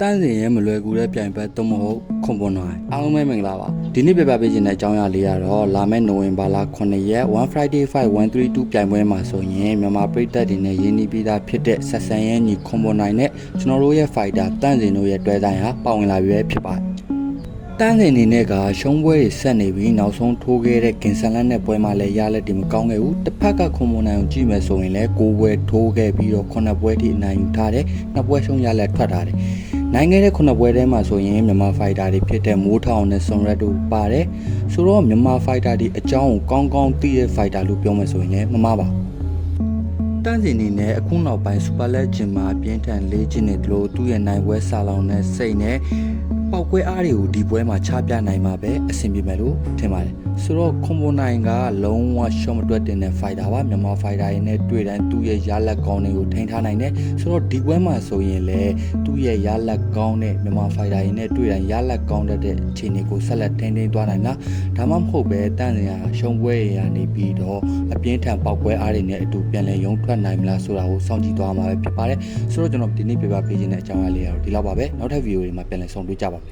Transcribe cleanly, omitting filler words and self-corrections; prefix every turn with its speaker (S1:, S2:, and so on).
S1: တန်းစင်ရဲ့မလွယ်ကူတဲ့ပြိုင်ပွဲတော့မဟုတ်ခွန်ပွန်နိုင်အားလုံးပဲမင်္ဂလာပါဒီနေ့ပြပြပေးခြင်းတဲ့အကြောင်းအရာလေးကတော့လာမယ့်နိုဝင်ဘာလ9ရက်1 Friday 5132ပြိုင်ပွဲမှာဆိုရင်မြန်မာပြည်သက်တွေနဲ့ရင်းနှီးပြီးသားဖြစ်တဲ့ဆက်ဆန်ရဲ့ညီခွန်ပွန်နိုင်နဲ့ကျွန်တော်တို့ရဲ့ fighter တန်းစင်တို့ရဲ့တွဲဆိုင်ဟာပါဝင်လာပြီဖြစ်ပါတယ်တန်းစင်အနေနဲ့ကရှုံးပွဲတွေဆက်နေပြီးနောက်ဆုံးထိုးခဲ့တဲ့ကင်ဆန်လန်နဲ့ပွဲမှာလည်းရလက်တွေမကောင်းခဲ့ဘူးတစ်ဖက်ကခွန်ပွန်နိုင်ကိုကြည့်မယ်ဆိုရင်လည်း9ပွဲထိုးခဲ့ပြီးတော့9ပွဲထိအနိုင်ယူထားတယ်2ပွဲရှုံးရလက်ထွက်ထားတယ်နိုင်ငံရဲ့9ပွဲထဲမှာဆိုရင်မြန်မာဖိုက်တာတွေဖြစ်တဲ့မိုးထောင်နဲ့ဆွန်ရက်တို့ပါတယ်ဆိုတော့မြန်မာဖိုက်တာတွေအကြောင်းကိုကောင်းကောင်းသိတဲ့ဖိုက်တာလို့ပြောမယ်ဆိုရင်လည်းမမှားပါတန်းစီနေနဲ့အခုနောက်ပိုင်းစူပါလက်ဂျင်မှာအပြင်းထန်လေးချင်နေတယ်လို့သူ့ရဲ့နိုင်ပွဲဆာလောင်တဲ့စိတ်နဲ့ပောက်ကွဲအားတွေကိုဒီပွဲမှာချပြနိုင်မှာပဲအဆင်ပြေမယ်လို့ထင်ပါတယ်ဆိုတော့ခွန်ပွန်နိုင်ကလုံးဝရှော့မတွက်တင်တဲ့ဖိုက်တာပါမြန်မာဖိုက်တာတွေနဲ့တွေ့တိုင်းသူ့ရဲ့ရလက်ကောင်းတွေကိုထိန်းထားနိုင်တယ်ဆိုတော့ဒီပွဲမှာဆိုရင်လည်းသူ့ရဲ့ရလက်ကောင်းတဲ့မြန်မာဖိုက်တာတွေနဲ့တွေ့တိုင်းရလက်ကောင်းတဲ့အခြေအနေကိုဆက်လက်ထိန်းသိမ်းသွားနိုင်လားဒါမှမဟုတ်ပဲတန့်စင်ရရှုံးပွဲရနေပြီးတော့အပြင်းထန်ပောက်ကွဲအားတွေနဲ့အတူပြန်လည်ရုံထွက်နိုင်မလားဆိုတာကိုစောင့်ကြည့်သွားမှာပဲဖြစ်ပါတယ်ဆိုတော့ကျွန်တော်ဒီနေ့ပြပြပေးခြင်းတဲ့အကြောင်းအရာလေးကတော့ဒီလောက်ပါပဲနောက်ထပ်ဗီဒီယိုတွေမှာပြန်လည်ဆုံတွေ့ကြပါ